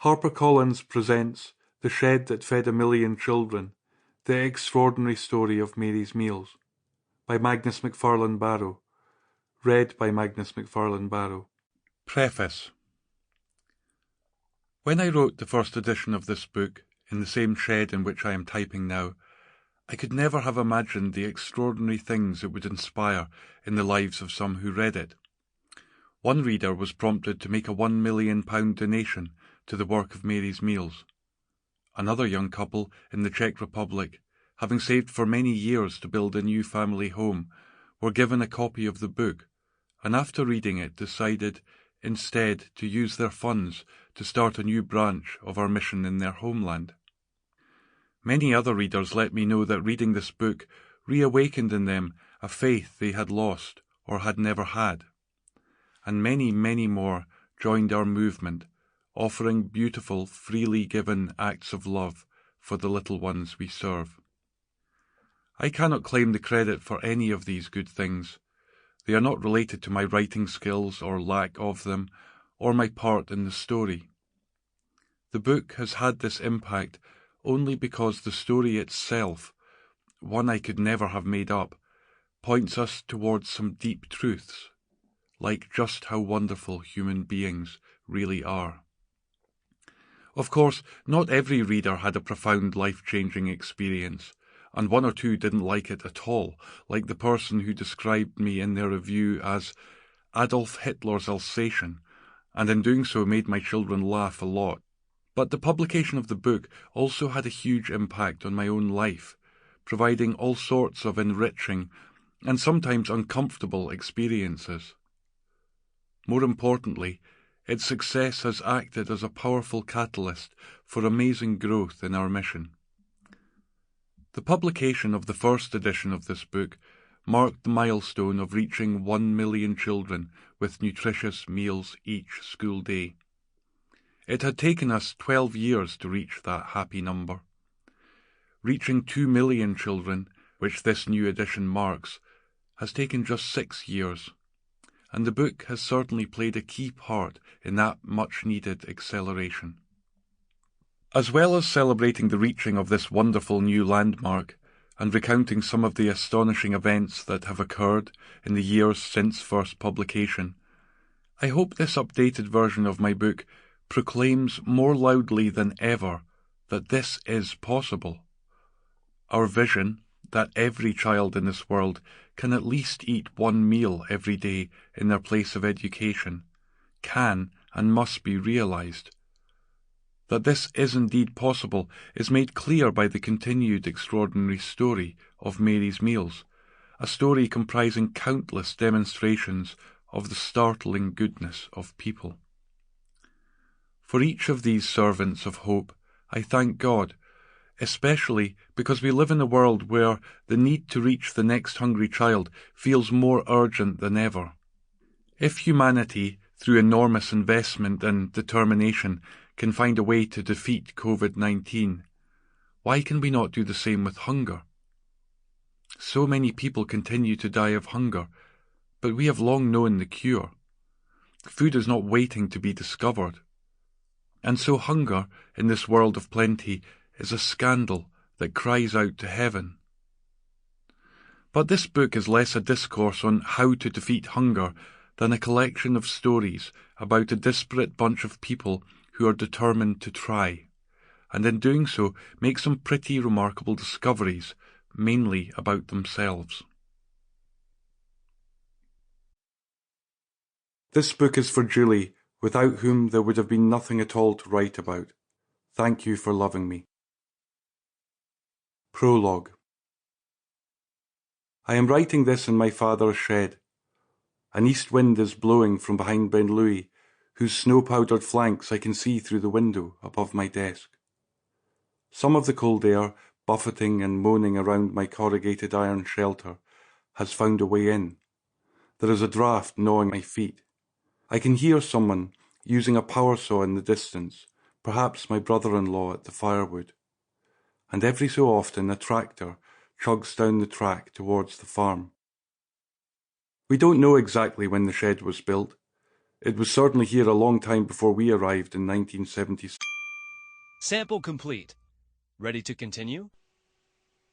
HarperCollins presents The Shed That Fed a Million Children, The Extraordinary Story of Mary's Meals, by Magnus MacFarlane-Barrow. Read by Magnus MacFarlane-Barrow. Preface. When I wrote the first edition of this book, in the same shed in which I am typing now, I could never have imagined the extraordinary things it would inspire in the lives of some who read it. One reader was prompted to make a £1 million donation to the work of Mary's Meals. Another young couple in the Czech Republic, having saved for many years to build a new family home, were given a copy of the book, and after reading it decided instead to use their funds to start a new branch of our mission in their homeland. Many other readers let me know that reading this book reawakened in them a faith they had lost or had never had. And many, many more joined our movement, offering beautiful, freely given acts of love for the little ones we serve. I cannot claim the credit for any of these good things. They are not related to my writing skills or lack of them, or my part in the story. The book has had this impact only because the story itself, one I could never have made up, points us towards some deep truths, like just how wonderful human beings really are. Of course, not every reader had a profound life-changing experience, and one or two didn't like it at all, like the person who described me in their review as Adolf Hitler's Alsatian, and in doing so made my children laugh a lot. But the publication of the book also had a huge impact on my own life, providing all sorts of enriching and sometimes uncomfortable experiences. More importantly, its success has acted as a powerful catalyst for amazing growth in our mission. The publication of the first edition of this book marked the milestone of reaching 1 million children with nutritious meals each school day. It had taken us 12 years to reach that happy number. Reaching 2 million children, which this new edition marks, has taken just 6 years, and the book has certainly played a key part in that much-needed acceleration. As well as celebrating the reaching of this wonderful new landmark and recounting some of the astonishing events that have occurred in the years since first publication, I hope this updated version of my book proclaims more loudly than ever that this is possible. Our vision, that every child in this world can at least eat one meal every day in their place of education, can and must be realized. That this is indeed possible is made clear by the continued extraordinary story of Mary's Meals, a story comprising countless demonstrations of the startling goodness of people. For each of these servants of hope, I thank God, especially because we live in a world where the need to reach the next hungry child feels more urgent than ever. If humanity, through enormous investment and determination, can find a way to defeat COVID-19, why can we not do the same with hunger? So many people continue to die of hunger, but we have long known the cure. Food is not waiting to be discovered. And so hunger, in this world of plenty, is a scandal that cries out to heaven. But this book is less a discourse on how to defeat hunger than a collection of stories about a disparate bunch of people who are determined to try, and in doing so make some pretty remarkable discoveries, mainly about themselves. This book is for Julie, without whom there would have been nothing at all to write about. Thank you for loving me. Prologue. I am writing this in my father's shed. An east wind is blowing from behind Ben Louis, whose snow-powdered flanks I can see through the window above my desk. Some of the cold air, buffeting and moaning around my corrugated iron shelter, has found a way in. There is a draught gnawing my feet. I can hear someone using a power saw in the distance, perhaps my brother-in-law at the firewood. And every so often a tractor chugs down the track towards the farm. We don't know exactly when the shed was built. It was certainly here a long time before we arrived in 1976. Sample complete. Ready to continue?